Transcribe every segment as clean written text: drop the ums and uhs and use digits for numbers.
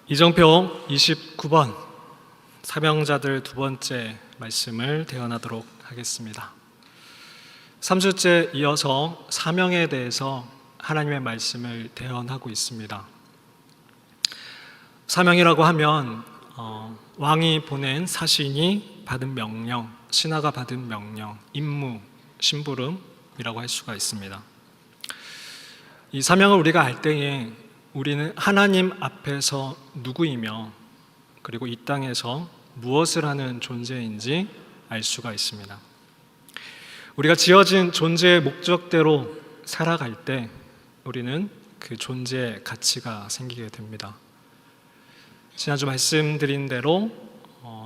이정표 29번 사명자들 두 번째 말씀을 대언하도록 하겠습니다. 3주째 이어서 사명에 대해서 하나님의 말씀을 대언하고 있습니다. 사명이라고 하면 왕이 보낸 사신이 받은 명령, 신하가 받은 명령, 임무, 심부름이라고 할 수가 있습니다. 이 사명을 우리가 알 때에 우리는 하나님 앞에서 누구이며 그리고 이 땅에서 무엇을 하는 존재인지 알 수가 있습니다. 우리가 지어진 존재의 목적대로 살아갈 때 우리는 그 존재의 가치가 생기게 됩니다. 지난주 말씀드린 대로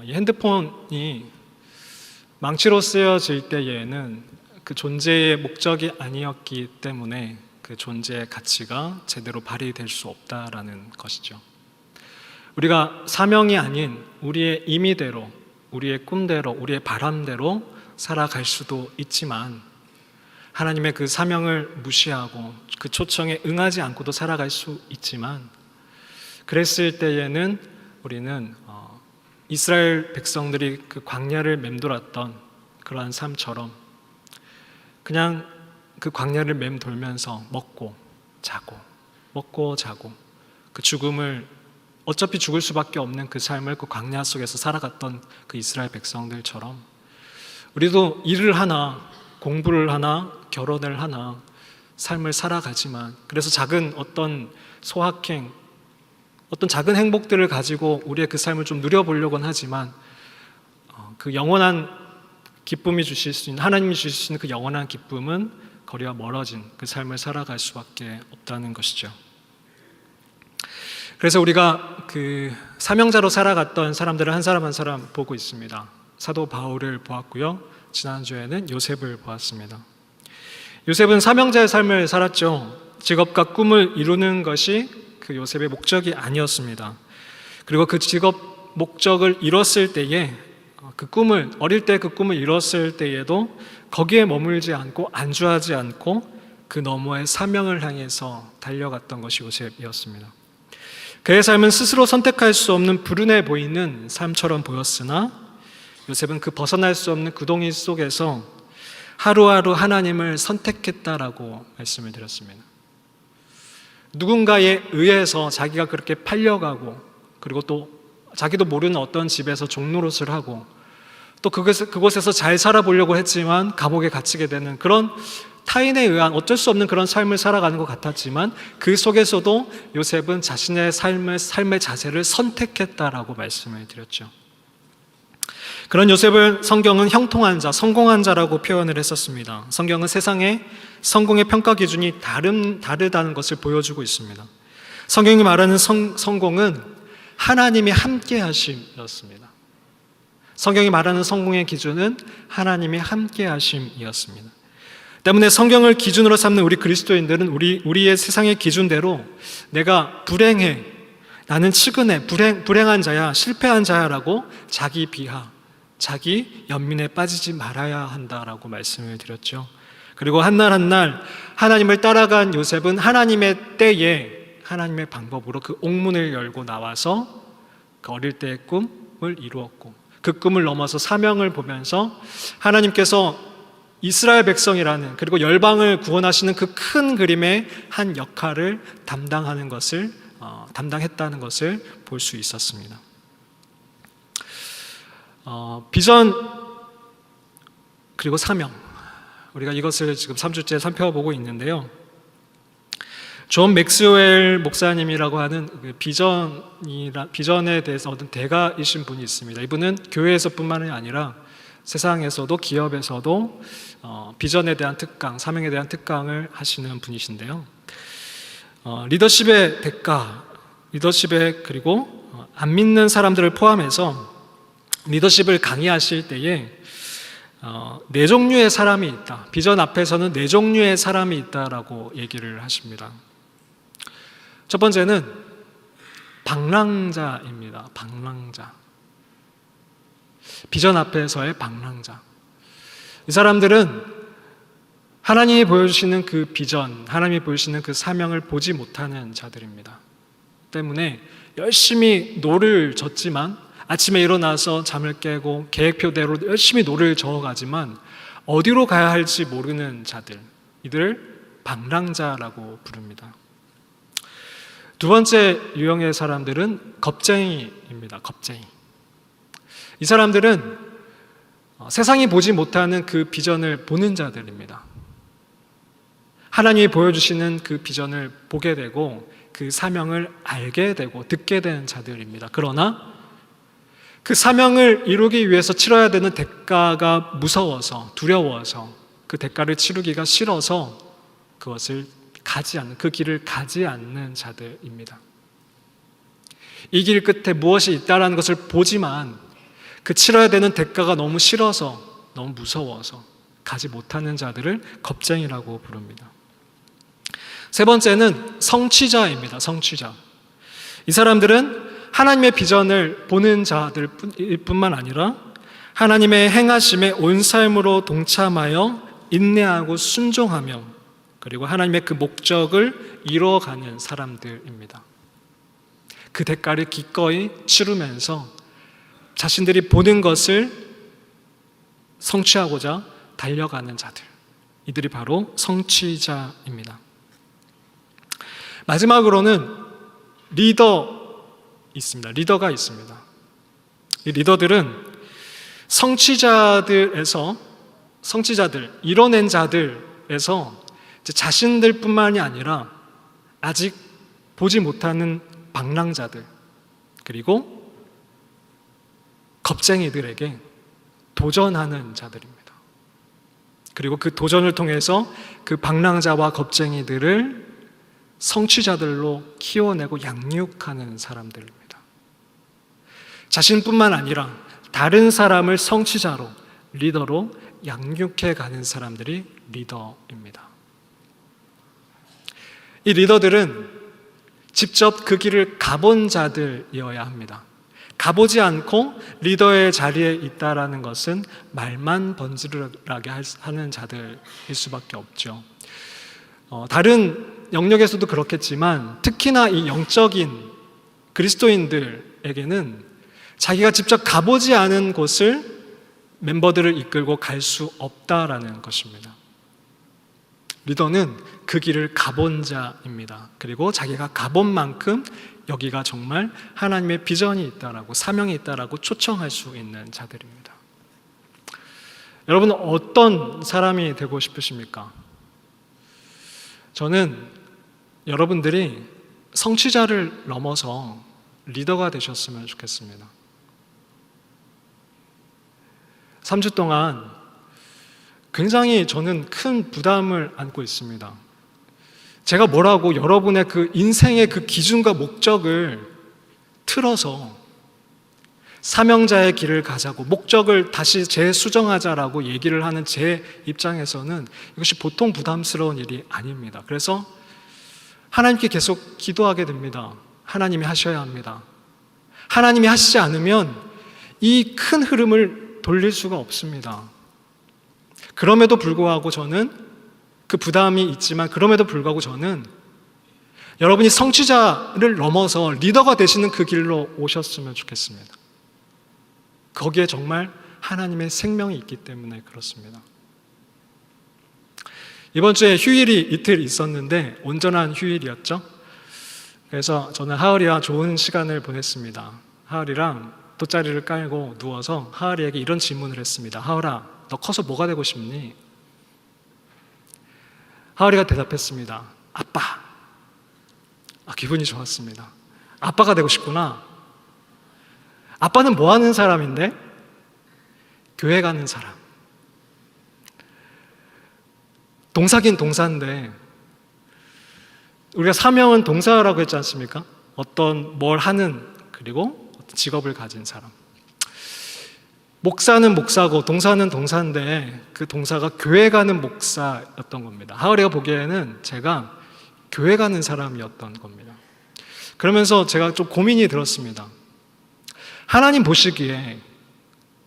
이 핸드폰이 망치로 쓰여질 때에는 그 존재의 목적이 아니었기 때문에 그 존재의 가치가 제대로 발휘될 수 없다라는 것이죠. 우리가 사명이 아닌 우리의 임의대로, 우리의 꿈대로, 우리의 바람대로 살아갈 수도 있지만 하나님의 그 사명을 무시하고 그 초청에 응하지 않고도 살아갈 수 있지만 그랬을 때에는 우리는 이스라엘 백성들이 그 광야를 맴돌았던 그러한 삶처럼 그냥 그 광야를 맴돌면서 먹고 자고 그 죽음을 어차피 죽을 수밖에 없는 그 삶을 그 광야 속에서 살아갔던 그 이스라엘 백성들처럼 우리도 일을 하나 공부를 하나 결혼을 하나 삶을 살아가지만 그래서 작은 어떤 소확행 어떤 작은 행복들을 가지고 우리의 그 삶을 좀 누려보려고는 하지만 그 영원한 기쁨이 주실 수 있는 하나님이 주실 수 있는 그 영원한 기쁨은 거리와 멀어진 그 삶을 살아갈 수밖에 없다는 것이죠. 그래서 우리가 그 사명자로 살아갔던 사람들을 한 사람 한 사람 보고 있습니다. 사도 바울을 보았고요. 지난주에는 요셉을 보았습니다. 요셉은 사명자의 삶을 살았죠. 직업과 꿈을 이루는 것이 그 요셉의 목적이 아니었습니다. 그리고 그 직업 목적을 이뤘을 때에 그 꿈을 어릴 때 그 꿈을 이뤘을 때에도 거기에 머물지 않고 안주하지 않고 그 너머의 사명을 향해서 달려갔던 것이 요셉이었습니다. 그의 삶은 스스로 선택할 수 없는 불운해 보이는 삶처럼 보였으나 요셉은 그 벗어날 수 없는 구덩이 속에서 하루하루 하나님을 선택했다라고 말씀을 드렸습니다. 누군가에 의해서 자기가 그렇게 팔려가고 그리고 또 자기도 모르는 어떤 집에서 종노릇을 하고 또 그곳에서 잘 살아보려고 했지만 감옥에 갇히게 되는 그런 타인에 의한 어쩔 수 없는 그런 삶을 살아가는 것 같았지만 그 속에서도 요셉은 자신의 삶의 자세를 선택했다라고 말씀을 드렸죠. 그런 요셉을 성경은 형통한 자, 성공한 자라고 표현을 했었습니다. 성경은 세상의 성공의 평가 기준이 다르다는 것을 보여주고 있습니다. 성경이 말하는 성공은 하나님이 함께 하심이었습니다. 성경이 말하는 성공의 기준은 하나님이 함께 하심이었습니다. 때문에 성경을 기준으로 삼는 우리 그리스도인들은 우리의 세상의 기준대로 내가 불행해, 나는 측은해, 불행한 자야, 실패한 자야라고 자기 비하, 자기 연민에 빠지지 말아야 한다라고 말씀을 드렸죠. 그리고 한날 한날 하나님을 따라간 요셉은 하나님의 때에 하나님의 방법으로 그 옥문을 열고 나와서 그 어릴 때의 꿈을 이루었고 그 꿈을 넘어서 사명을 보면서 하나님께서 이스라엘 백성이라는 그리고 열방을 구원하시는 그 큰 그림의 한 역할을 담당했다는 것을 볼 수 있었습니다. 비전 그리고 사명 우리가 이것을 지금 3주째 살펴보고 있는데요. 존 맥스웰 목사님이라고 하는 비전에 대해서 얻은 대가이신 분이 있습니다. 이분은 교회에서뿐만이 아니라 세상에서도 기업에서도 비전에 대한 특강, 사명에 대한 특강을 하시는 분이신데요. 리더십의 대가, 리더십의 그리고 안 믿는 사람들을 포함해서 리더십을 강의하실 때에 네 종류의 사람이 있다. 비전 앞에서는 네 종류의 사람이 있다라고 얘기를 하십니다. 첫 번째는 방랑자입니다. 방랑자. 비전 앞에서의 방랑자. 이 사람들은 하나님이 보여주시는 그 비전, 하나님이 보여주시는 그 사명을 보지 못하는 자들입니다. 때문에 열심히 노를 젓지만, 아침에 일어나서 잠을 깨고 계획표대로 열심히 노를 저어가지만 어디로 가야 할지 모르는 자들, 이들을 방랑자라고 부릅니다. 두 번째 유형의 사람들은 겁쟁이입니다. 겁쟁이. 이 사람들은 세상이 보지 못하는 그 비전을 보는 자들입니다. 하나님이 보여주시는 그 비전을 보게 되고 그 사명을 알게 되고 듣게 된 자들입니다. 그러나 그 사명을 이루기 위해서 치러야 되는 대가가 무서워서, 두려워서, 그 대가를 치르기가 싫어서 그 길을 가지 않는 자들입니다. 이 길 끝에 무엇이 있다라는 것을 보지만 그 치러야 되는 대가가 너무 싫어서, 너무 무서워서 가지 못하는 자들을 겁쟁이라고 부릅니다. 세 번째는 성취자입니다. 성취자. 이 사람들은 하나님의 비전을 보는 자들 뿐만 아니라 하나님의 행하심에 온 삶으로 동참하여 인내하고 순종하며, 그리고 하나님의 그 목적을 이뤄가는 사람들입니다. 그 대가를 기꺼이 치르면서 자신들이 보는 것을 성취하고자 달려가는 자들, 이들이 바로 성취자입니다. 마지막으로는 리더가 있습니다. 이 리더들은 성취자들, 이뤄낸 자들에서 자신들뿐만이 아니라 아직 보지 못하는 방랑자들, 그리고 겁쟁이들에게 도전하는 자들입니다. 그리고 그 도전을 통해서 그 방랑자와 겁쟁이들을 성취자들로 키워내고 양육하는 사람들입니다. 자신뿐만 아니라 다른 사람을 성취자로, 리더로 양육해 가는 사람들이 리더입니다. 이 리더들은 직접 그 길을 가본 자들이어야 합니다. 가보지 않고 리더의 자리에 있다라는 것은 말만 번지르르하게 하는 자들일 수밖에 없죠. 다른 영역에서도 그렇겠지만 특히나 이 영적인 그리스도인들에게는 자기가 직접 가보지 않은 곳을 멤버들을 이끌고 갈 수 없다라는 것입니다. 리더는 그 길을 가본 자입니다. 그리고 자기가 가본 만큼 여기가 정말 하나님의 비전이 있다라고, 사명이 있다라고 초청할 수 있는 자들입니다. 여러분은 어떤 사람이 되고 싶으십니까? 저는 여러분들이 성취자를 넘어서 리더가 되셨으면 좋겠습니다. 3주 동안 굉장히 저는 큰 부담을 안고 있습니다. 제가 뭐라고 여러분의 그 인생의 그 기준과 목적을 틀어서 사명자의 길을 가자고, 목적을 다시 재수정하자라고 얘기를 하는 제 입장에서는 이것이 보통 부담스러운 일이 아닙니다. 그래서 하나님께 계속 기도하게 됩니다. 하나님이 하셔야 합니다. 하나님이 하시지 않으면 이 큰 흐름을 돌릴 수가 없습니다. 그럼에도 불구하고 저는 그 부담이 있지만, 그럼에도 불구하고 저는 여러분이 성취자를 넘어서 리더가 되시는 그 길로 오셨으면 좋겠습니다. 거기에 정말 하나님의 생명이 있기 때문에 그렇습니다. 이번 주에 휴일이 이틀 있었는데 온전한 휴일이었죠. 그래서 저는 하을이와 좋은 시간을 보냈습니다. 하을이랑 돗자리를 깔고 누워서 하을이에게 이런 질문을 했습니다. 하을아, 너 커서 뭐가 되고 싶니? 하을이가 대답했습니다. 아빠. 기분이 좋았습니다. 아빠가 되고 싶구나. 아빠는 뭐 하는 사람인데? 교회 가는 사람. 동사긴 동사인데, 우리가 사명은 동사라고 했지 않습니까? 뭘 하는, 그리고 직업을 가진 사람. 목사는 목사고 동사는 동사인데 그 동사가 교회 가는 목사였던 겁니다. 하을이가 보기에는 제가 교회 가는 사람이었던 겁니다. 그러면서 제가 좀 고민이 들었습니다. 하나님 보시기에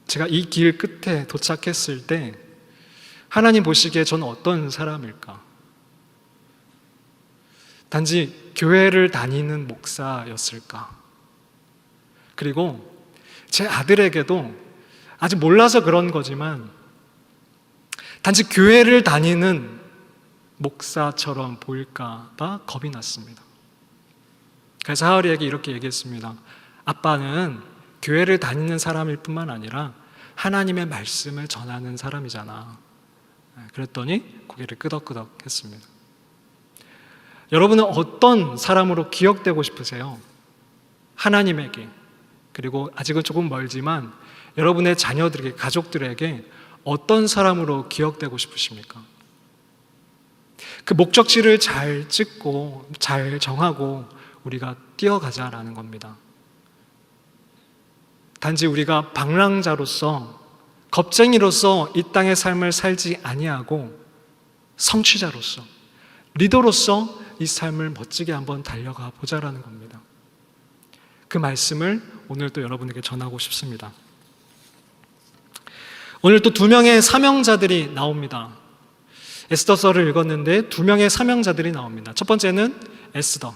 제가 이 길 끝에 도착했을 때 하나님 보시기에 저는 어떤 사람일까? 단지 교회를 다니는 목사였을까? 그리고 제 아들에게도 아직 몰라서 그런 거지만 단지 교회를 다니는 목사처럼 보일까 봐 겁이 났습니다. 그래서 하울이에게 이렇게 얘기했습니다. 아빠는 교회를 다니는 사람일 뿐만 아니라 하나님의 말씀을 전하는 사람이잖아. 그랬더니 고개를 끄덕끄덕 했습니다. 여러분은 어떤 사람으로 기억되고 싶으세요? 하나님에게, 그리고 아직은 조금 멀지만 여러분의 자녀들에게, 가족들에게 어떤 사람으로 기억되고 싶으십니까? 그 목적지를 잘 찍고 잘 정하고 우리가 뛰어가자라는 겁니다. 단지 우리가 방랑자로서, 겁쟁이로서 이 땅의 삶을 살지 아니하고 성취자로서, 리더로서 이 삶을 멋지게 한번 달려가 보자라는 겁니다. 그 말씀을 오늘 또 여러분에게 전하고 싶습니다. 오늘 또 두 명의 사명자들이 나옵니다. 에스더서를 읽었는데 두 명의 사명자들이 나옵니다. 첫 번째는 에스더.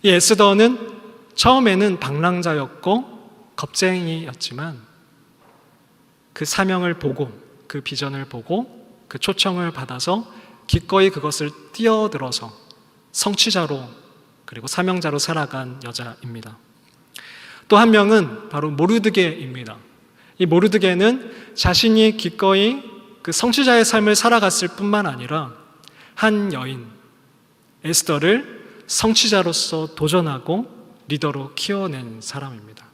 이 에스더는 처음에는 방랑자였고 겁쟁이였지만 그 사명을 보고, 그 비전을 보고, 그 초청을 받아서 기꺼이 그것을 뛰어들어서 성취자로, 그리고 사명자로 살아간 여자입니다. 또 한 명은 바로 모르드게입니다. 이 모르드게는 자신이 기꺼이 그 성취자의 삶을 살아갔을 뿐만 아니라 한 여인 에스더를 성취자로서 도전하고 리더로 키워낸 사람입니다.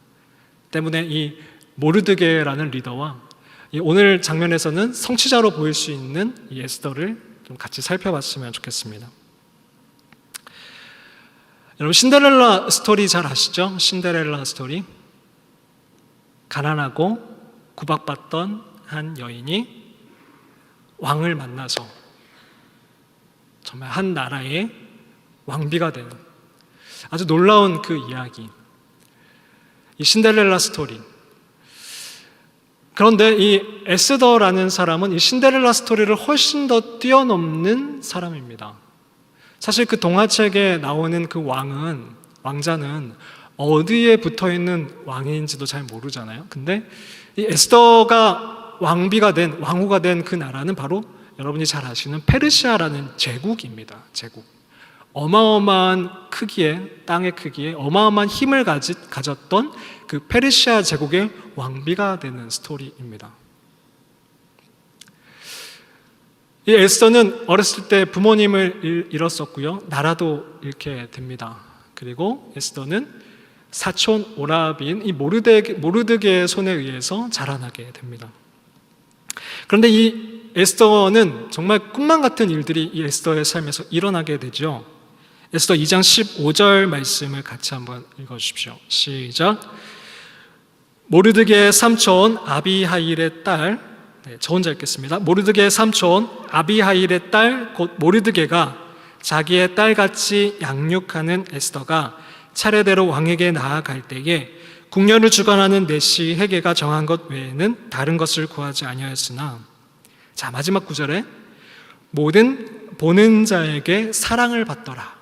때문에 이 모르드게라는 리더와 이 오늘 장면에서는 성취자로 보일 수 있는 이 에스더를 좀 같이 살펴봤으면 좋겠습니다. 여러분, 신데렐라 스토리 잘 아시죠? 신데렐라 스토리. 가난하고 구박받던 한 여인이 왕을 만나서 정말 한 나라의 왕비가 되는 아주 놀라운 그 이야기, 이 신데렐라 스토리. 그런데 이 에스더라는 사람은 이 신데렐라 스토리를 훨씬 더 뛰어넘는 사람입니다. 사실 그 동화책에 나오는 그 왕자는 어디에 붙어있는 왕인지도 잘 모르잖아요. 근데 이 에스더가 왕후가 된 그 나라는 바로 여러분이 잘 아시는 페르시아라는 제국입니다. 제국. 어마어마한 크기에, 땅의 크기에 어마어마한 힘을 가졌던 그 페르시아 제국의 왕비가 되는 스토리입니다. 이 에스더는 어렸을 때 부모님을 잃었었고요, 나라도 잃게 됩니다. 그리고 에스더는 사촌 오라비인 이 모르드게의 손에 의해서 자라나게 됩니다. 그런데 이 에스더는 정말 꿈만 같은 일들이 이 에스더의 삶에서 일어나게 되죠. 에스더 2장 15절 말씀을 같이 한번 읽어주십시오. 시작. 모르드게의 삼촌 아비하일의 딸, 저 혼자 읽겠습니다. 모르드게의 삼촌 아비하일의 딸 곧 모르드게가 자기의 딸같이 양육하는 에스더가 차례대로 왕에게 나아갈 때에 궁녀를 주관하는 내시 헤게가 정한 것 외에는 다른 것을 구하지 아니하였으나, 자, 마지막 구절에 모든 보는 자에게 사랑을 받더라.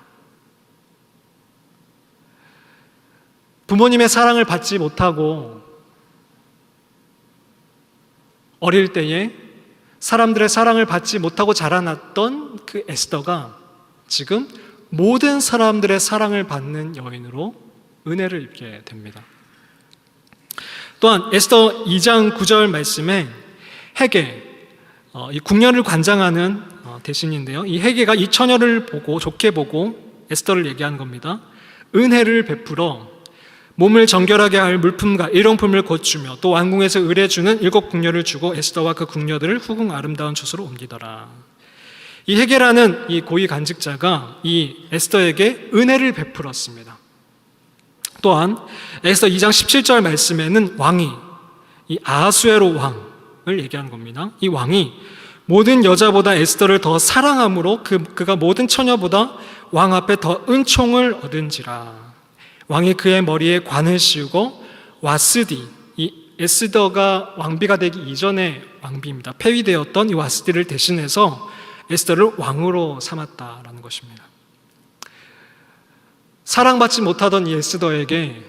부모님의 사랑을 받지 못하고 어릴 때에 사람들의 사랑을 받지 못하고 자라났던 그 에스더가 지금 모든 사람들의 사랑을 받는 여인으로 은혜를 입게 됩니다. 또한 에스더 2장 9절 말씀에 헤게, 이 궁녀를 관장하는 대신인데요, 이 헤게가 이 처녀를 보고 좋게 보고 에스더를 얘기하는 겁니다. 은혜를 베풀어 몸을 정결하게 할 물품과 일용품을 고주며 또 왕궁에서 의뢰주는 7 궁녀를 주고 에스더와 그 궁녀들을 후궁 아름다운 주소로 옮기더라. 이 헤게라는 이 고위 간직자가 이 에스더에게 은혜를 베풀었습니다. 또한 에스더 2장 17절 말씀에는 왕이, 이 아하수에로 왕을 얘기하는 겁니다. 이 왕이 모든 여자보다 에스더를 더 사랑함으로 그가 모든 처녀보다 왕 앞에 더 은총을 얻은지라. 왕이 그의 머리에 관을 씌우고 와스디, 이 에스더가 왕비가 되기 이전의 왕비입니다. 폐위되었던 이 와스디를 대신해서 에스더를 왕으로 삼았다라는 것입니다. 사랑받지 못하던 이 에스더에게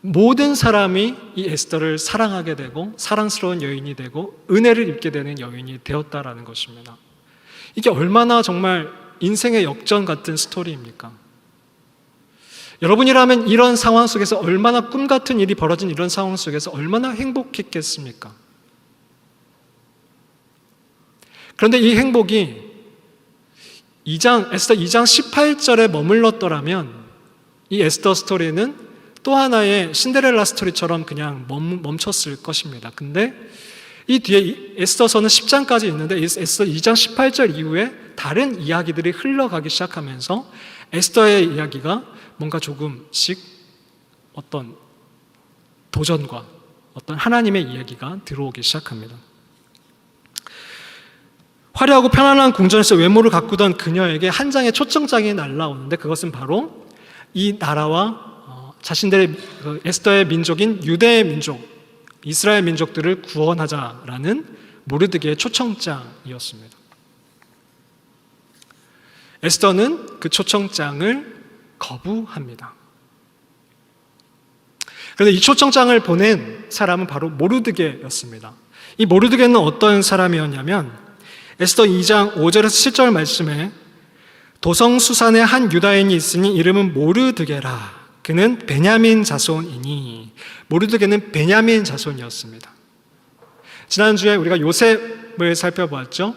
모든 사람이 이 에스더를 사랑하게 되고 사랑스러운 여인이 되고 은혜를 입게 되는 여인이 되었다라는 것입니다. 이게 얼마나 정말 인생의 역전 같은 스토리입니까? 여러분이라면 이런 상황 속에서 얼마나 꿈 같은 일이 벌어진 이런 상황 속에서 얼마나 행복했겠습니까? 그런데 이 행복이 에스더 2장 18절에 머물렀더라면 이 에스더 스토리는 또 하나의 신데렐라 스토리처럼 그냥 멈췄을 것입니다. 근데 이 뒤에 에스더서는 10장까지 있는데 에스더 2장 18절 이후에 다른 이야기들이 흘러가기 시작하면서 에스더의 이야기가 뭔가 조금씩 어떤 도전과 어떤 하나님의 이야기가 들어오기 시작합니다. 화려하고 편안한 궁전에서 외모를 가꾸던 그녀에게 한 장의 초청장이 날라오는데 그것은 바로 이 나라와 자신들의 에스더의 민족인 유대의 민족, 이스라엘 민족들을 구원하자라는 모르드게의 초청장이었습니다. 에스더는 그 초청장을 거부합니다. 그런데 이 초청장을 보낸 사람은 바로 모르드게였습니다. 이 모르드게는 어떤 사람이었냐면 에스더 2장 5절에서 7절 말씀에 도성수산에 한 유다인이 있으니 이름은 모르드게라. 그는 베냐민 자손이니. 모르드게는 베냐민 자손이었습니다. 지난주에 우리가 요셉을 살펴보았죠.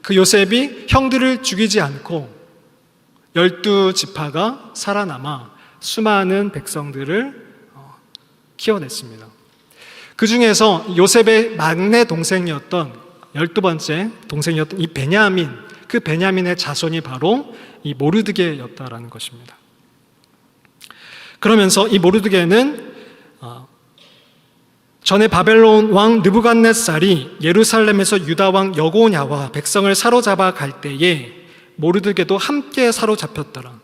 그 요셉이 형들을 죽이지 않고 12지파가 살아남아 수많은 백성들을 키워냈습니다. 그 중에서 요셉의 막내 동생이었던 12번째 동생이었던 이 베냐민, 그 베냐민의 자손이 바로 이 모르드게였다라는 것입니다. 그러면서 이 모르드게는 전에 바벨론 왕 느부갓네살이 예루살렘에서 유다 왕 여고냐와 백성을 사로잡아 갈 때에 모르드게도 함께 사로잡혔더라.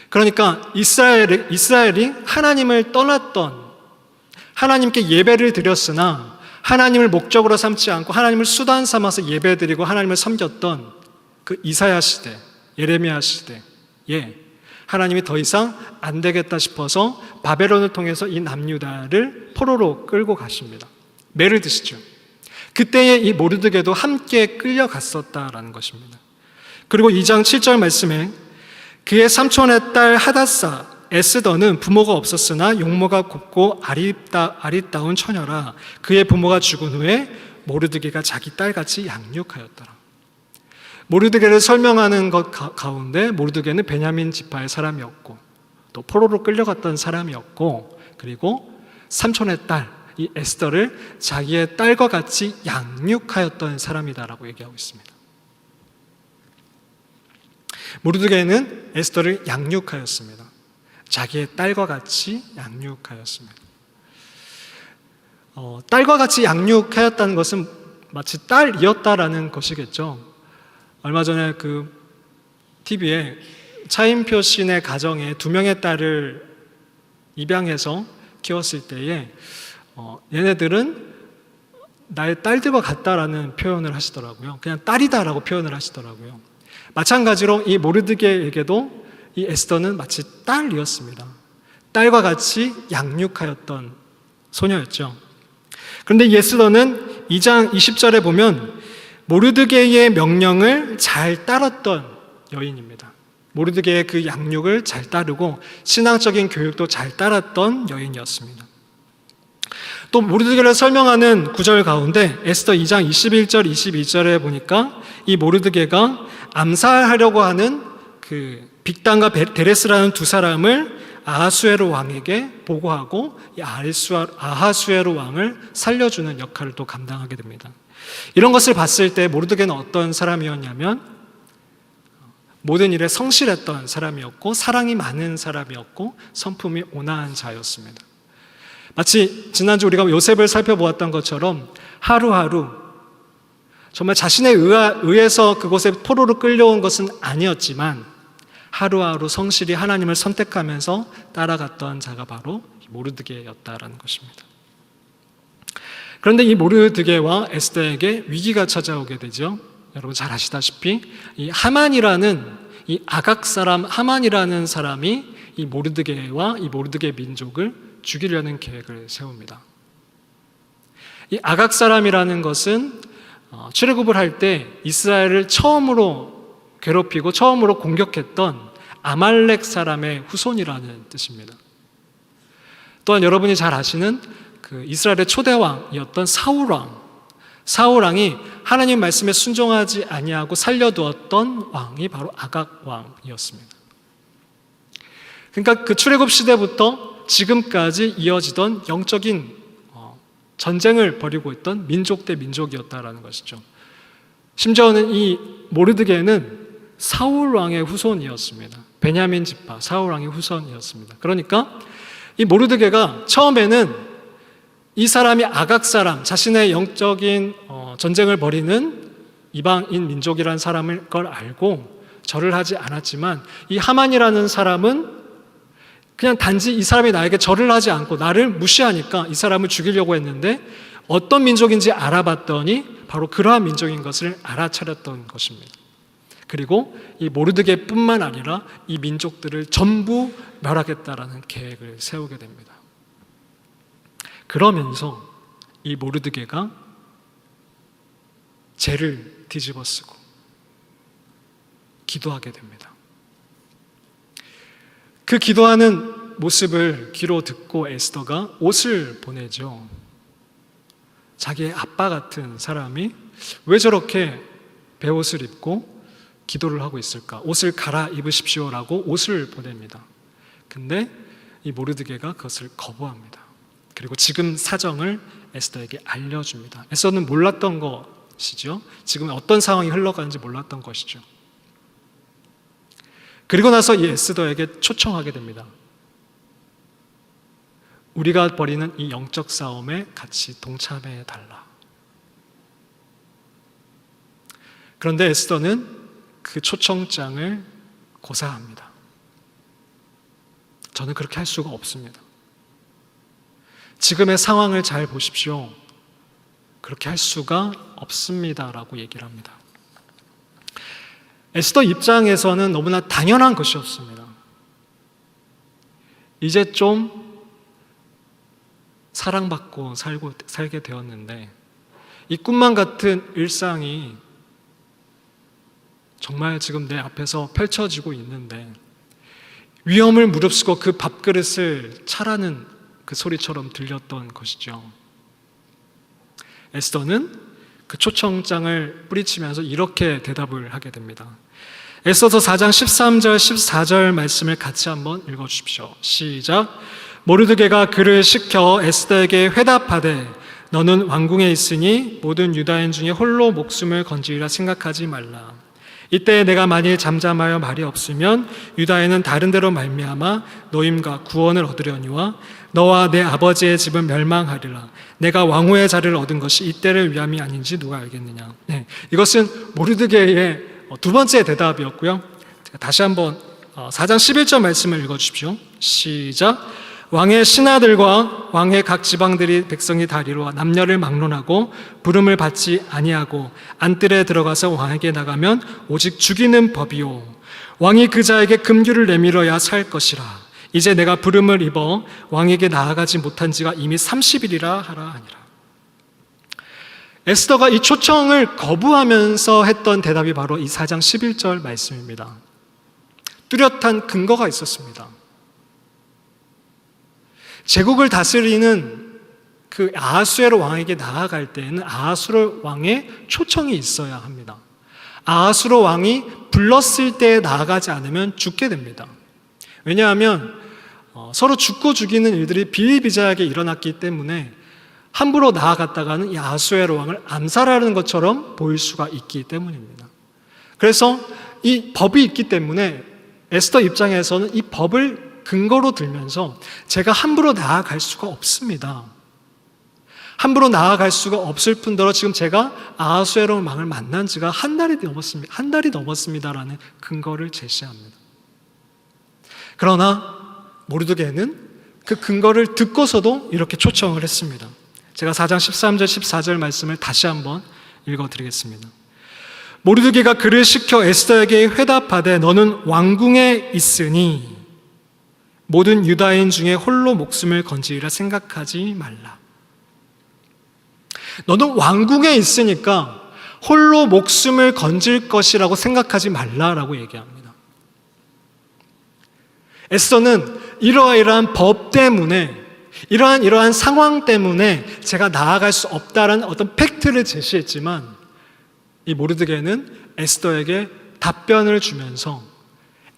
그러니까 이스라엘이 하나님을 떠났던, 하나님께 예배를 드렸으나 하나님을 목적으로 삼지 않고 하나님을 수단 삼아서 예배드리고 하나님을 섬겼던 그 이사야 시대, 예레미야 시대에 하나님이 더 이상 안 되겠다 싶어서 바벨론을 통해서 이 남유다를 포로로 끌고 가십니다. 매를 드시죠. 그때에 이 모르드게도 함께 끌려갔었다라는 것입니다. 그리고 2장 7절 말씀에 그의 삼촌의 딸 하닷사 에스더는 부모가 없었으나 용모가 곱고 아리따운 처녀라. 그의 부모가 죽은 후에 모르드게가 자기 딸같이 양육하였더라. 모르드게를 설명하는 것 가운데 모르드게는 베냐민 지파의 사람이었고 또 포로로 끌려갔던 사람이었고 그리고 삼촌의 딸, 이 에스더를 자기의 딸과 같이 양육하였던 사람이다라고 얘기하고 있습니다. 모르드게는 에스더를 양육하였습니다. 자기의 딸과 같이 양육하였습니다. 딸과 같이 양육하였다는 것은 마치 딸이었다라는 것이겠죠. 얼마 전에 그 TV에 차인표 씨네 가정에 2명의 딸을 입양해서 키웠을 때에 얘네들은 나의 딸들과 같다라는 표현을 하시더라고요. 그냥 딸이다라고 표현을 하시더라고요. 마찬가지로 이 모르드게에게도 이 에스더는 마치 딸이었습니다. 딸과 같이 양육하였던 소녀였죠. 그런데 에스더는 2장 20절에 보면 모르드게의 명령을 잘 따랐던 여인입니다. 모르드게의 그 양육을 잘 따르고 신앙적인 교육도 잘 따랐던 여인이었습니다. 또 모르드게를 설명하는 구절 가운데 에스더 2장 21절, 22절에 보니까 이 모르드게가 암살하려고 하는 그 빅단과 데레스라는 두 사람을 아하수에로 왕에게 보고하고 이 아하수에로 왕을 살려주는 역할을 또 감당하게 됩니다. 이런 것을 봤을 때 모르드게는 어떤 사람이었냐면 모든 일에 성실했던 사람이었고 사랑이 많은 사람이었고 성품이 온화한 자였습니다. 마치 지난주 우리가 요셉을 살펴보았던 것처럼 하루하루 정말 자신에 의해서 그곳에 포로로 끌려온 것은 아니었지만 하루하루 성실히 하나님을 선택하면서 따라갔던 자가 바로 모르드게였다라는 것입니다. 그런데 이 모르드게와 에스더에게 위기가 찾아오게 되죠. 여러분 잘 아시다시피 이 하만이라는 이 아각 사람 하만이라는 사람이 이 모르드게와 이 모르드게 민족을 죽이려는 계획을 세웁니다. 이 아각 사람이라는 것은 출애굽을 할 때 이스라엘을 처음으로 괴롭히고 처음으로 공격했던 아말렉 사람의 후손이라는 뜻입니다. 또한 여러분이 잘 아시는 그 이스라엘의 초대왕이었던 사울왕이 하나님 말씀에 순종하지 아니하고 살려두었던 왕이 바로 아각 왕이었습니다. 그러니까 그 출애굽 시대부터 지금까지 이어지던 영적인 전쟁을 벌이고 있던 민족 대 민족이었다라는 것이죠. 심지어는 이 모르드게는 사울 왕의 후손이었습니다. 베냐민 지파 사울 왕의 후손이었습니다. 그러니까 이 모르드게가 처음에는 이 사람이 아각 사람, 자신의 영적인 전쟁을 벌이는 이방인 민족이라는 사람을 걸 알고 절을 하지 않았지만, 이 하만이라는 사람은 그냥 단지 이 사람이 나에게 절을 하지 않고 나를 무시하니까 이 사람을 죽이려고 했는데, 어떤 민족인지 알아봤더니 바로 그러한 민족인 것을 알아차렸던 것입니다. 그리고 이 모르드게뿐만 아니라 이 민족들을 전부 멸하겠다라는 계획을 세우게 됩니다. 그러면서 이 모르드게가 죄를 뒤집어쓰고 기도하게 됩니다. 그 기도하는 모습을 귀로 듣고 에스더가 옷을 보내죠. 자기의 아빠 같은 사람이 왜 저렇게 베옷을 입고 기도를 하고 있을까? 옷을 갈아입으십시오라고 옷을 보냅니다. 근데 이 모르드게가 그것을 거부합니다. 그리고 지금 사정을 에스더에게 알려줍니다. 에스더는 몰랐던 것이죠. 지금 어떤 상황이 흘러가는지 몰랐던 것이죠. 그리고 나서 이 에스더에게 초청하게 됩니다. 우리가 벌이는 이 영적 싸움에 같이 동참해 달라. 그런데 에스더는 그 초청장을 고사합니다. 저는 그렇게 할 수가 없습니다. 지금의 상황을 잘 보십시오. 그렇게 할 수가 없습니다라고 얘기를 합니다. 에스더 입장에서는 너무나 당연한 것이었습니다. 이제 좀 사랑받고 살게 되었는데 이 꿈만 같은 일상이 정말 지금 내 앞에서 펼쳐지고 있는데 위험을 무릅쓰고 그 밥그릇을 차라는 그 소리처럼 들렸던 것이죠. 에스더는 그 초청장을 뿌리치면서 이렇게 대답을 하게 됩니다. 에스더서 4장 13절 14절 말씀을 같이 한번 읽어주십시오. 시작. 모르드게가 그를 시켜 에스더에게 회답하되 너는 왕궁에 있으니 모든 유다인 중에 홀로 목숨을 건지리라 생각하지 말라. 이때 내가 만일 잠잠하여 말이 없으면 유다인은 다른 데로 말미암아 노임과 구원을 얻으려니와 너와 내 아버지의 집은 멸망하리라. 내가 왕후의 자리를 얻은 것이 이때를 위함이 아닌지 누가 알겠느냐. 이것은 모르드게의 두 번째 대답이었고요. 다시 한번 4장 11절 말씀을 읽어주십시오. 시작. 왕의 신하들과 왕의 각 지방들이 백성이 다리로 남녀를 막론하고 부름을 받지 아니하고 안뜰에 들어가서 왕에게 나가면 오직 죽이는 법이요 왕이 그 자에게 금규를 내밀어야 살 것이라. 이제 내가 부름을 입어 왕에게 나아가지 못한 지가 이미 30일이라 하라 하니라. 에스더가 이 초청을 거부하면서 했던 대답이 바로 이 4장 11절 말씀입니다. 뚜렷한 근거가 있었습니다. 제국을 다스리는 그 아하수에로 왕에게 나아갈 때에는 아하수에로 왕의 초청이 있어야 합니다. 아하수에로 왕이 불렀을 때 나아가지 않으면 죽게 됩니다. 왜냐하면 서로 죽고 죽이는 일들이 비일비재하게 일어났기 때문에 함부로 나아갔다가는 이 아하수에로 왕을 암살하는 것처럼 보일 수가 있기 때문입니다. 그래서 이 법이 있기 때문에 에스더 입장에서는 이 법을 근거로 들면서 제가 함부로 나아갈 수가 없습니다. 함부로 나아갈 수가 없을 뿐더러 지금 제가 아하수에로 왕을 만난 지가 한 달이 넘었습니다라는 근거를 제시합니다. 그러나 모르드게는 그 근거를 듣고서도 이렇게 초청을 했습니다. 제가 4장 13절 14절 말씀을 다시 한번 읽어드리겠습니다. 모르드게가 그를 시켜 에스더에게 회답하되 너는 왕궁에 있으니 모든 유다인 중에 홀로 목숨을 건지리라 생각하지 말라. 너는 왕궁에 있으니까 홀로 목숨을 건질 것이라고 생각하지 말라라고 얘기합니다. 에스더는 이러이러한 법 때문에, 이러한 상황 때문에 제가 나아갈 수 없다라는 어떤 팩트를 제시했지만, 이 모르드게는 에스더에게 답변을 주면서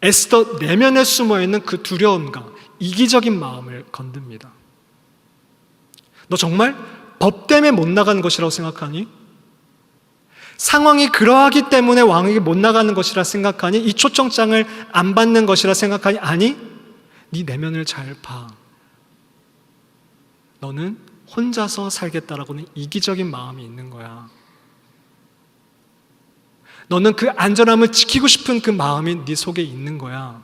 에스더 내면에 숨어있는 그 두려움과 이기적인 마음을 건듭니다. 너 정말 법 때문에 못 나가는 것이라고 생각하니? 상황이 그러하기 때문에 왕에게 못 나가는 것이라 생각하니? 이 초청장을 안 받는 것이라 생각하니? 아니, 네 내면을 잘 봐. 너는 혼자서 살겠다라고는 이기적인 마음이 있는 거야. 너는 그 안전함을 지키고 싶은 그 마음이 네 속에 있는 거야.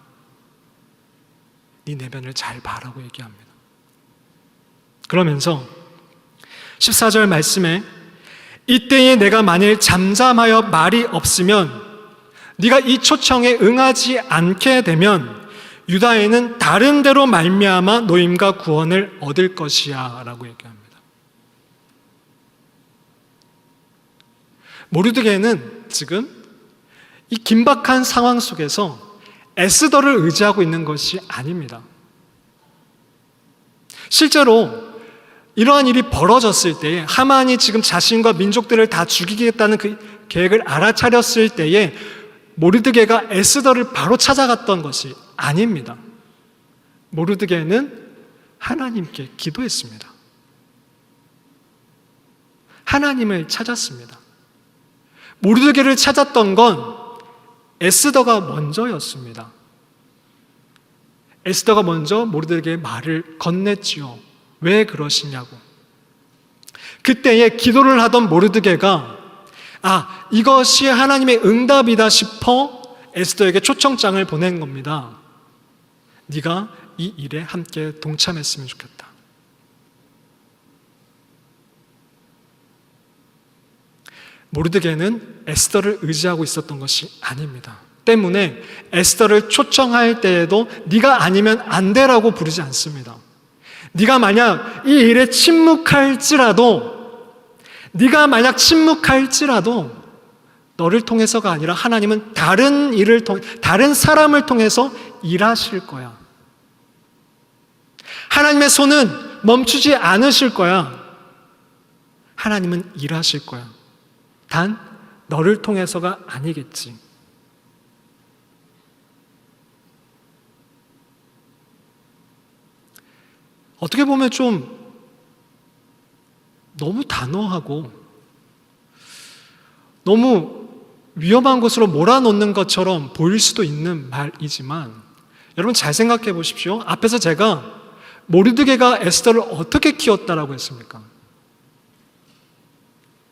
네 내면을 잘 봐라고 얘기합니다. 그러면서 14절 말씀에 이때에 내가 만일 잠잠하여 말이 없으면 네가 이 초청에 응하지 않게 되면 유다에는 다른 데로 말미암아 노임과 구원을 얻을 것이야 라고 얘기합니다. 모르드게는 지금 이 긴박한 상황 속에서 에스더를 의지하고 있는 것이 아닙니다. 실제로 이러한 일이 벌어졌을 때에, 하만이 지금 자신과 민족들을 다 죽이겠다는 그 계획을 알아차렸을 때에 모르드게가 에스더를 바로 찾아갔던 것이 아닙니다. 모르드게는 하나님께 기도했습니다. 하나님을 찾았습니다. 모르드게를 찾았던 건 에스더가 먼저였습니다. 에스더가 먼저 모르드게의 말을 건넸지요. 왜 그러시냐고. 그때에 기도를 하던 모르드게가 이것이 하나님의 응답이다 싶어 에스더에게 초청장을 보낸 겁니다. 네가 이 일에 함께 동참했으면 좋겠다. 모르드게는 에스더를 의지하고 있었던 것이 아닙니다. 때문에 에스더를 초청할 때에도 네가 아니면 안 돼라고 부르지 않습니다. 네가 만약 이 일에 네가 만약 침묵할지라도 너를 통해서가 아니라 하나님은 다른 사람을 통해서 일하실 거야. 하나님의 손은 멈추지 않으실 거야. 하나님은 일하실 거야. 단 너를 통해서가 아니겠지. 어떻게 보면 좀 너무 단호하고 너무 위험한 것으로 몰아넣는 것처럼 보일 수도 있는 말이지만, 여러분 잘 생각해 보십시오. 앞에서 제가 모르드게가 에스더를 어떻게 키웠다라고 했습니까?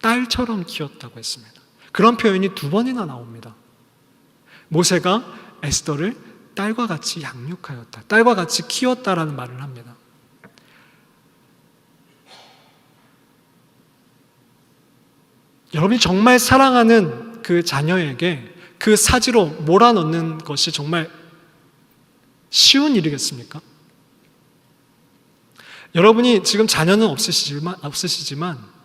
딸처럼 키웠다고 했습니다. 그런 표현이 2번이나 나옵니다. 모세가 에스더를 딸과 같이 양육하였다, 딸과 같이 키웠다라는 말을 합니다. 여러분이 정말 사랑하는 그 자녀에게 그 사지로 몰아넣는 것이 정말 쉬운 일이겠습니까? 여러분이 지금 자녀는 없으시지만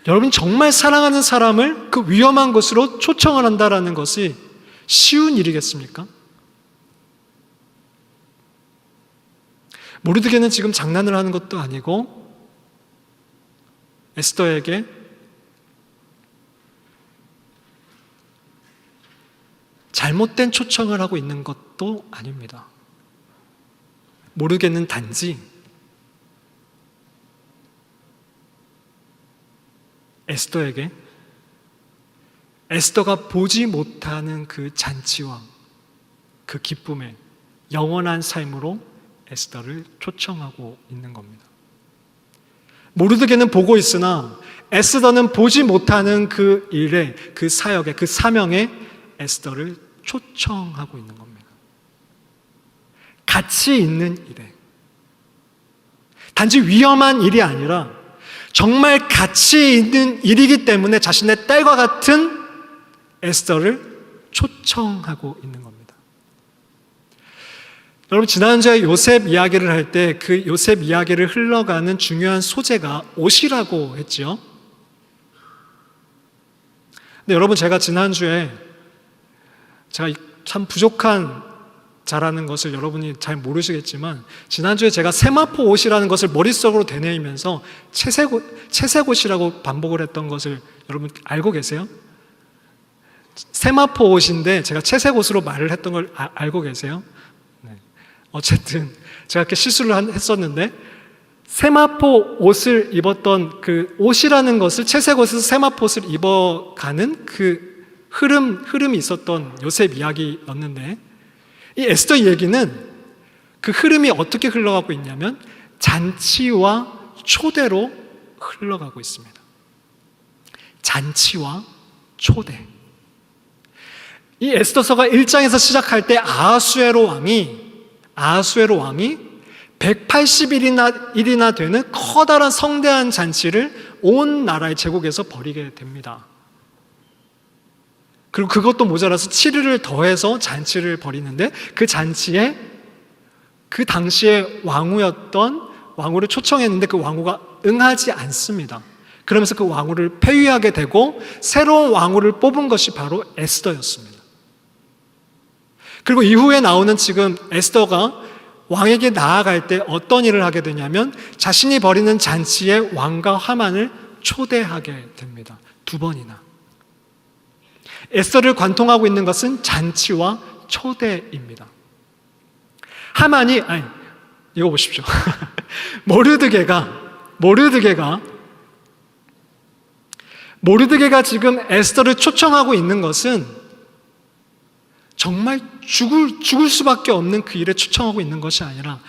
여러분이 정말 사랑하는 사람을 그 위험한 곳으로 초청을 한다는 것이 쉬운 일이겠습니까? 모르드게는 지금 장난을 하는 것도 아니고 에스더에게 잘못된 초청을 하고 있는 것도 아닙니다. 모르드게는 단지 에스더에게 에스더가 보지 못하는 그 잔치와 그 기쁨의 영원한 삶으로 에스더를 초청하고 있는 겁니다. 모르드게는 보고 있으나 에스더는 보지 못하는 그 일에, 그 사역에, 그 사명에 에스더를 초청하고 있는 겁니다. 가치 있는 일에, 단지 위험한 일이 아니라 정말 가치 있는 일이기 때문에 자신의 딸과 같은 에스더를 초청하고 있는 겁니다. 여러분, 지난주에 요셉 이야기를 할 때 그 요셉 이야기를 흘러가는 중요한 소재가 옷이라고 했지요. 근데 여러분, 제가 지난주에 제가 참 부족한 자라는 것을 여러분이 잘 모르시겠지만, 지난주에 제가 세마포 옷이라는 것을 머릿속으로 되뇌이면서 채색 옷이라고 반복을 했던 것을 여러분 알고 계세요? 세마포 옷인데 제가 채색 옷으로 말을 했던 걸 알고 계세요? 네. 어쨌든 제가 이렇게 실수를 했었는데, 세마포 옷을 입었던 그 옷이라는 것을, 채색 옷에서 세마포 옷을 입어가는 그 흐름이 있었던 요셉 이야기였는데, 이 에스더 얘기는 그 흐름이 어떻게 흘러가고 있냐면 잔치와 초대로 흘러가고 있습니다. 잔치와 초대. 이 에스더서가 1장에서 시작할 때 아하수에로 왕이 180일이나 되는 커다란 성대한 잔치를 온 나라의 제국에서 벌이게 됩니다. 그리고 그것도 모자라서 7일을 더해서 잔치를 벌이는데, 그 잔치에 그 당시에 왕후를 초청했는데 그 왕후가 응하지 않습니다. 그러면서 그 왕후를 폐위하게 되고 새로운 왕후를 뽑은 것이 바로 에스더였습니다. 그리고 이후에 나오는 지금 에스더가 왕에게 나아갈 때 어떤 일을 하게 되냐면, 자신이 벌이는 잔치에 왕과 하만을 초대하게 됩니다. 2번이나. 에스더를 관통하고 있는 것은 잔치와 초대입니다. 하만이, 이거 보십시오. 모르드게가 지금 에스더를 초청하고 있는 것은 정말 죽을 수밖에 없는 그 일에 초청하고 있는 것이 아니라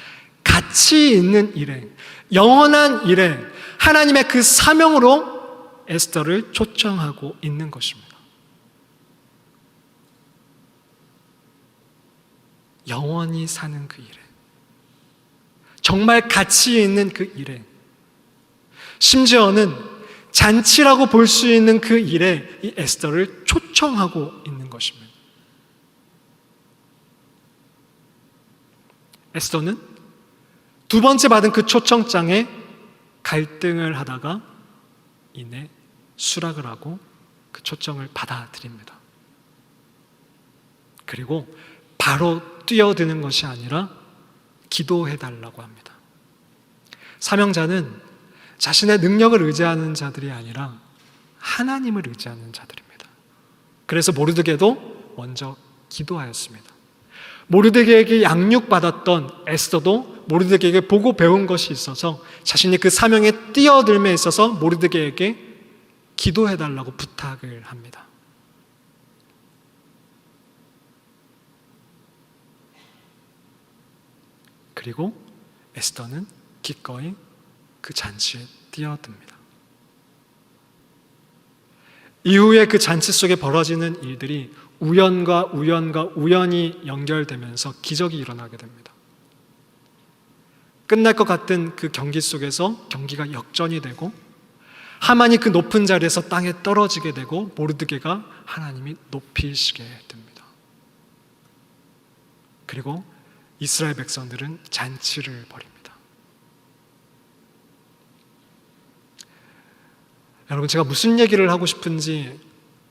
가치 있는 일에, 영원한 일에, 하나님의 그 사명으로 에스더를 초청하고 있는 것입니다. 영원히 사는 그 일에, 정말 가치 있는 그 일에, 심지어는 잔치라고 볼 수 있는 그 일에 이 에스더를 초청하고 있는 것입니다. 에스더는 2번째 받은 그 초청장에 갈등을 하다가 이내 수락을 하고 그 초청을 받아들입니다. 그리고 바로 뛰어드는 것이 아니라 기도해달라고 합니다. 사명자는 자신의 능력을 의지하는 자들이 아니라 하나님을 의지하는 자들입니다. 그래서 모르드게도 먼저 기도하였습니다. 모르드게에게 양육받았던 에스더도 모르드게에게 보고 배운 것이 있어서 자신이 그 사명에 뛰어들매 있어서 모르드게에게 기도해달라고 부탁을 합니다. 그리고 에스더는 기꺼이 그 잔치에 뛰어듭니다. 이후에 그 잔치 속에 벌어지는 일들이 우연과 우연이 연결되면서 기적이 일어나게 됩니다. 끝날 것 같은 그 경기 속에서 경기가 역전이 되고, 하만이 그 높은 자리에서 땅에 떨어지게 되고, 모르드게가 하나님이 높이시게 됩니다. 그리고 이스라엘 백성들은 잔치를 벌입니다. 여러분, 제가 무슨 얘기를 하고 싶은지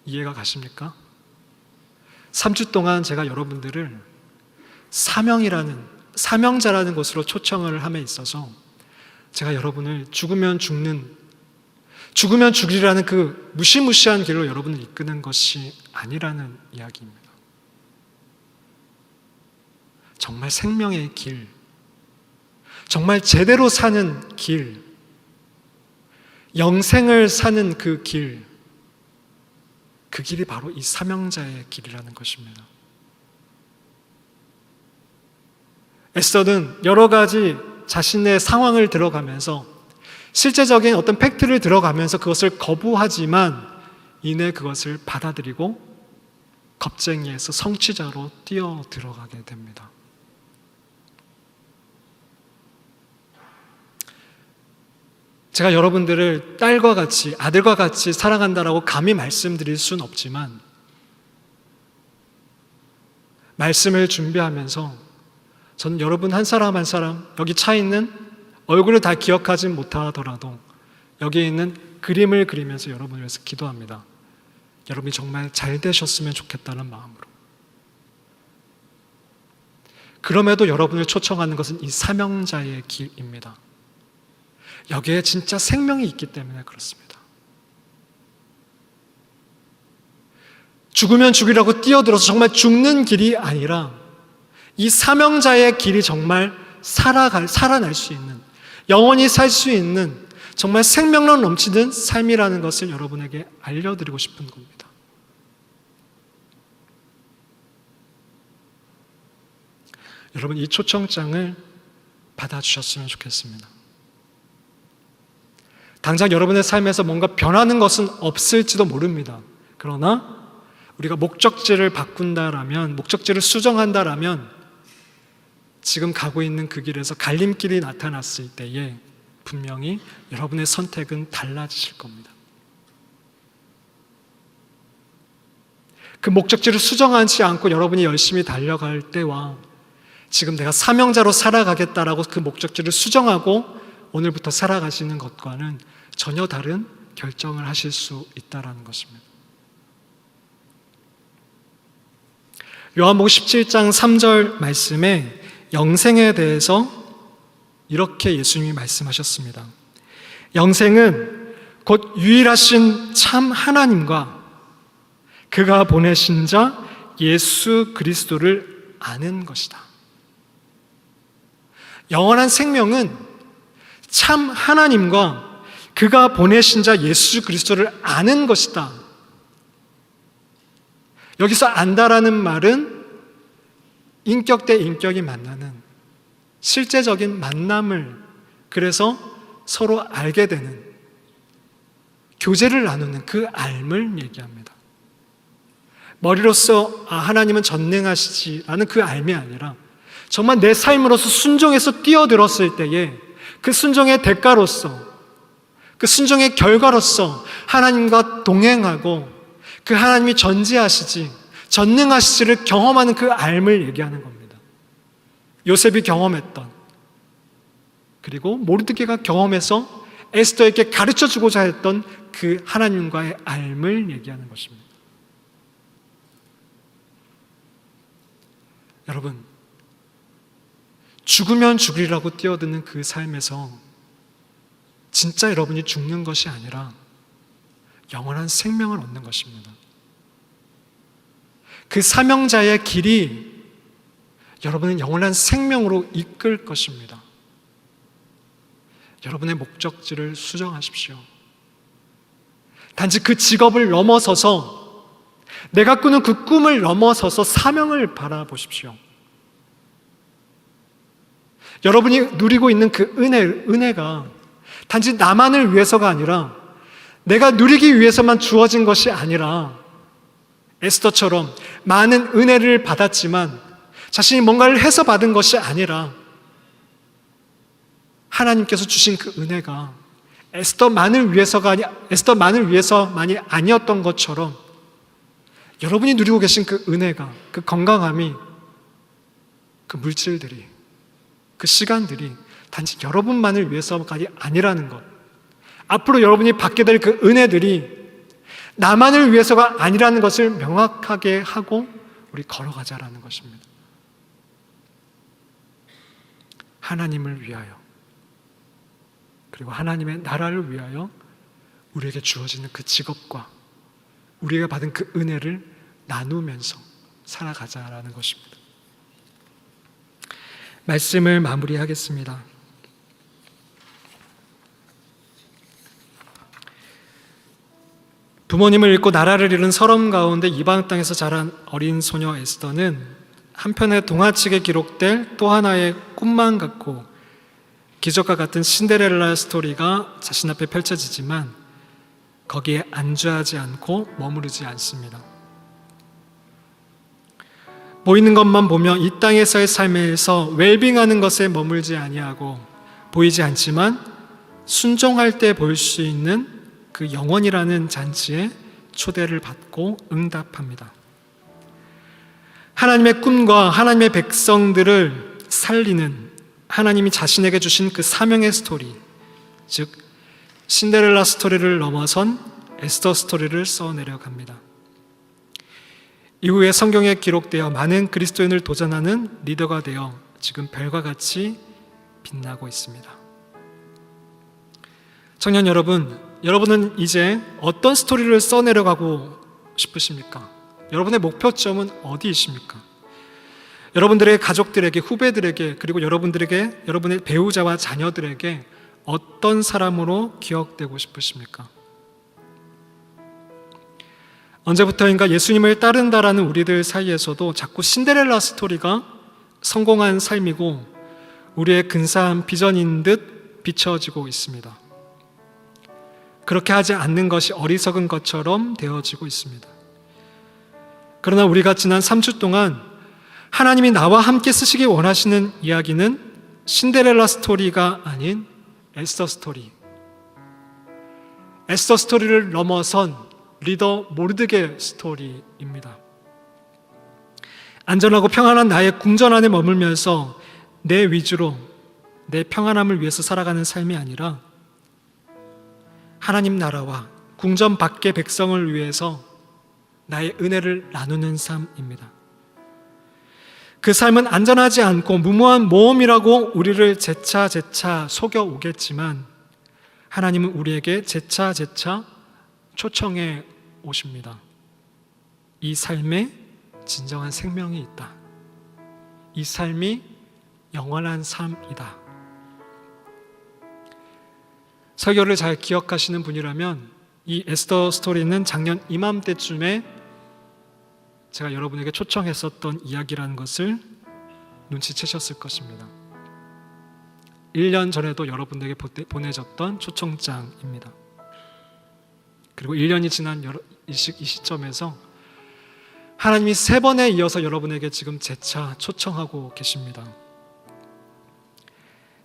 이해가 가십니까? 3주 동안 제가 여러분들을 사명자라는 것으로 초청을 함에 있어서 제가 여러분을 죽으면 죽으리라는 그 무시무시한 길로 여러분을 이끄는 것이 아니라는 이야기입니다. 정말 생명의 길, 정말 제대로 사는 길, 영생을 사는 그 길이 바로 이 사명자의 길이라는 것입니다. 에스더는 여러 가지 자신의 상황을 들어가면서, 실제적인 어떤 팩트를 들어가면서 그것을 거부하지만 이내 그것을 받아들이고 겁쟁이에서 성취자로 뛰어 들어가게 됩니다. 제가 여러분들을 딸과 같이, 아들과 같이 사랑한다라고 감히 말씀드릴 수는 없지만, 말씀을 준비하면서 저는 여러분 한 사람 한 사람, 여기 차 있는 얼굴을 다 기억하진 못하더라도 여기에 있는 그림을 그리면서 여러분을 위해서 기도합니다. 여러분이 정말 잘 되셨으면 좋겠다는 마음으로. 그럼에도 여러분을 초청하는 것은 이 사명자의 길입니다. 여기에 진짜 생명이 있기 때문에 그렇습니다. 죽으면 죽이라고 뛰어들어서 정말 죽는 길이 아니라 이 사명자의 길이 정말 살아날 수 있는, 영원히 살 수 있는 정말 생명력 넘치는 삶이라는 것을 여러분에게 알려드리고 싶은 겁니다. 여러분, 이 초청장을 받아주셨으면 좋겠습니다. 당장 여러분의 삶에서 뭔가 변하는 것은 없을지도 모릅니다. 그러나 우리가 목적지를 바꾼다라면, 목적지를 수정한다라면 지금 가고 있는 그 길에서 갈림길이 나타났을 때에 분명히 여러분의 선택은 달라지실 겁니다. 그 목적지를 수정하지 않고 여러분이 열심히 달려갈 때와 지금 내가 사명자로 살아가겠다라고 그 목적지를 수정하고 오늘부터 살아가시는 것과는 전혀 다른 결정을 하실 수 있다는 것입니다. 요한복음 17장 3절 말씀에 영생에 대해서 이렇게 예수님이 말씀하셨습니다. 영생은 곧 유일하신 참 하나님과 그가 보내신 자 예수 그리스도를 아는 것이다. 영원한 생명은 참 하나님과 그가 보내신 자 예수 그리스도를 아는 것이다. 여기서 안다라는 말은 인격 대 인격이 만나는 실제적인 만남을, 그래서 서로 알게 되는, 교제를 나누는 그 알을 얘기합니다. 머리로서 하나님은 전능하시지라는 그 알이 아니라 정말 내 삶으로서 순종해서 뛰어들었을 때에 그 순종의 대가로서, 그 순종의 결과로서 하나님과 동행하고 그 하나님이 전지하시지, 전능하시지를 경험하는 그 알을 얘기하는 겁니다. 요셉이 경험했던, 그리고 모르드게가 경험해서 에스더에게 가르쳐주고자 했던 그 하나님과의 알을 얘기하는 것입니다. 여러분, 죽으면 죽으리라고 뛰어드는 그 삶에서 진짜 여러분이 죽는 것이 아니라 영원한 생명을 얻는 것입니다. 그 사명자의 길이 여러분은 영원한 생명으로 이끌 것입니다. 여러분의 목적지를 수정하십시오. 단지 그 직업을 넘어서서, 내가 꾸는 그 꿈을 넘어서서 사명을 바라보십시오. 여러분이 누리고 있는 그 은혜가 단지 나만을 위해서가 아니라, 내가 누리기 위해서만 주어진 것이 아니라 에스더처럼 많은 은혜를 받았지만 자신이 뭔가를 해서 받은 것이 아니라 하나님께서 주신 그 은혜가 에스더만을 위해서만이 아니었던 것처럼 여러분이 누리고 계신 그 은혜가, 그 건강함이, 그 물질들이, 그 시간들이 단지 여러분만을 위해서가 아니라는 것, 앞으로 여러분이 받게 될 그 은혜들이 나만을 위해서가 아니라는 것을 명확하게 하고 우리 걸어가자라는 것입니다. 하나님을 위하여, 그리고 하나님의 나라를 위하여 우리에게 주어지는 그 직업과 우리가 받은 그 은혜를 나누면서 살아가자라는 것입니다. 말씀을 마무리하겠습니다. 부모님을 잃고 나라를 잃은 서름 가운데 이방 땅에서 자란 어린 소녀 에스더는 한편의 동화책에 기록될 또 하나의 꿈만 갖고 기적과 같은 신데렐라 스토리가 자신 앞에 펼쳐지지만 거기에 안주하지 않고 머무르지 않습니다. 보이는 것만 보며 이 땅에서의 삶에서 웰빙하는 것에 머물지 아니하고, 보이지 않지만 순종할 때 볼 수 있는 그 영원이라는 잔치에 초대를 받고 응답합니다. 하나님의 꿈과 하나님의 백성들을 살리는 하나님이 자신에게 주신 그 사명의 스토리, 즉 신데렐라 스토리를 넘어선 에스더 스토리를 써내려갑니다. 이후에 성경에 기록되어 많은 그리스도인을 도전하는 리더가 되어 지금 별과 같이 빛나고 있습니다. 청년 여러분, 여러분은 이제 어떤 스토리를 써내려가고 싶으십니까? 여러분의 목표점은 어디이십니까? 여러분들의 가족들에게, 후배들에게, 그리고 여러분들에게, 여러분의 배우자와 자녀들에게 어떤 사람으로 기억되고 싶으십니까? 언제부터인가 예수님을 따른다라는 우리들 사이에서도 자꾸 신데렐라 스토리가 성공한 삶이고 우리의 근사한 비전인 듯 비춰지고 있습니다. 그렇게 하지 않는 것이 어리석은 것처럼 되어지고 있습니다. 그러나 우리가 지난 3주 동안 하나님이 나와 함께 쓰시기 원하시는 이야기는 신데렐라 스토리가 아닌 에스더 스토리, 에스더 스토리를 넘어선 리더 모르드게 스토리입니다. 안전하고 평안한 나의 궁전 안에 머물면서 내 위주로 내 평안함을 위해서 살아가는 삶이 아니라 하나님 나라와 궁전 밖의 백성을 위해서 나의 은혜를 나누는 삶입니다. 그 삶은 안전하지 않고 무모한 모험이라고 우리를 재차 속여오겠지만 하나님은 우리에게 재차 초청해 오십니다. 이 삶에 진정한 생명이 있다. 이 삶이 영원한 삶이다. 설교를 잘 기억하시는 분이라면 이 에스더 스토리는 작년 이맘때쯤에 제가 여러분에게 초청했었던 이야기라는 것을 눈치채셨을 것입니다. 1년 전에도 여러분에게 보내졌던 초청장입니다. 그리고 1년이 지난 이 시점에서 하나님이 3번에 이어서 여러분에게 지금 재차 초청하고 계십니다.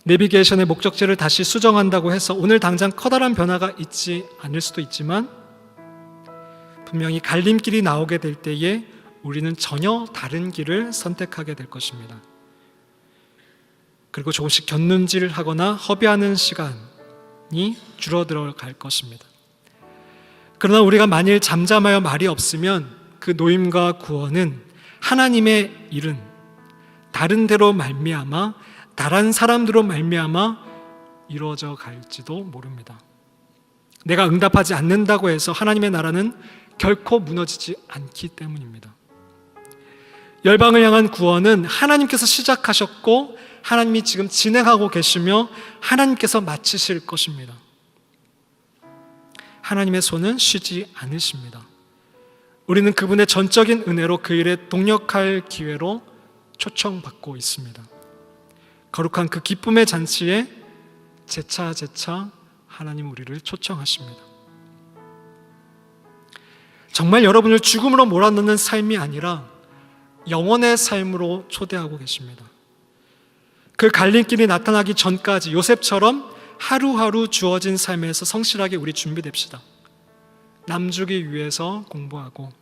내비게이션의 목적지를 다시 수정한다고 해서 오늘 당장 커다란 변화가 있지 않을 수도 있지만 분명히 갈림길이 나오게 될 때에 우리는 전혀 다른 길을 선택하게 될 것입니다. 그리고 조금씩 곁눈질하거나 허비하는 시간이 줄어들어 갈 것입니다. 그러나 우리가 만일 잠잠하여 말이 없으면 그 노임과 구원은 하나님의 일은 다른 데로 말미암아 다른 사람들로 말미암아 이루어져 갈지도 모릅니다. 내가 응답하지 않는다고 해서 하나님의 나라는 결코 무너지지 않기 때문입니다. 열방을 향한 구원은 하나님께서 시작하셨고 하나님이 지금 진행하고 계시며 하나님께서 마치실 것입니다. 하나님의 손은 쉬지 않으십니다. 우리는 그분의 전적인 은혜로 그 일에 동력할 기회로 초청받고 있습니다. 거룩한 그 기쁨의 잔치에 재차 하나님 우리를 초청하십니다. 정말 여러분을 죽음으로 몰아넣는 삶이 아니라 영원의 삶으로 초대하고 계십니다. 그 갈림길이 나타나기 전까지 요셉처럼 하루하루 주어진 삶에서 성실하게 우리 준비됩시다. 남주기 위해서 공부하고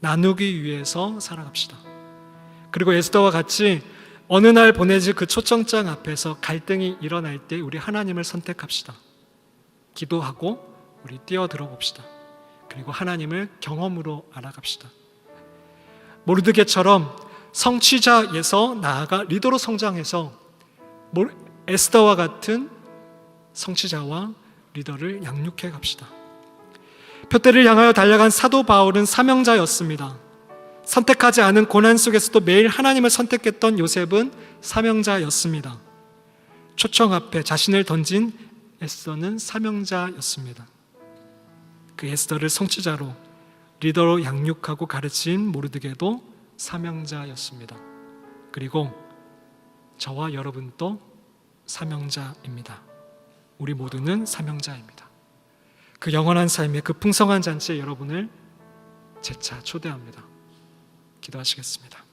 나누기 위해서 살아갑시다. 그리고 에스더와 같이 어느 날 보내질 그 초청장 앞에서 갈등이 일어날 때 우리 하나님을 선택합시다. 기도하고 우리 뛰어들어 봅시다. 그리고 하나님을 경험으로 알아갑시다. 모르드게처럼 성취자에서 나아가 리더로 성장해서 에스더와 같은 성취자와 리더를 양육해 갑시다. 표대를 향하여 달려간 사도 바울은 사명자였습니다. 선택하지 않은 고난 속에서도 매일 하나님을 선택했던 요셉은 사명자였습니다. 초청 앞에 자신을 던진 에스더는 사명자였습니다. 그 에스더를 성취자로 리더로 양육하고 가르친 모르드게도 사명자였습니다. 그리고 저와 여러분도 사명자입니다. 우리 모두는 사명자입니다. 그 영원한 삶의 그 풍성한 잔치에 여러분을 재차 초대합니다. 기도하시겠습니다.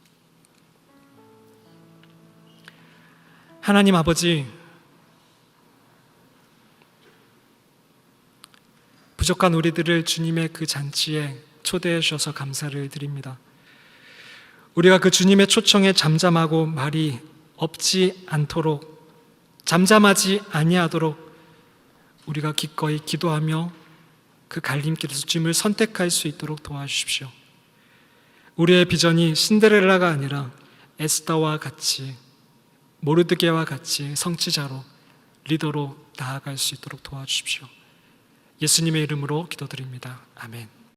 하나님 아버지, 부족한 우리들을 주님의 그 잔치에 초대해 주셔서 감사를 드립니다. 우리가 그 주님의 초청에 잠잠하고 말이 없지 않도록, 잠잠하지 아니하도록 우리가 기꺼이 기도하며 그 갈림길에서 주님을 선택할 수 있도록 도와주십시오. 우리의 비전이 신데렐라가 아니라 에스더와 같이, 모르드게와 같이 성취자로, 리더로 나아갈 수 있도록 도와주십시오. 예수님의 이름으로 기도드립니다. 아멘.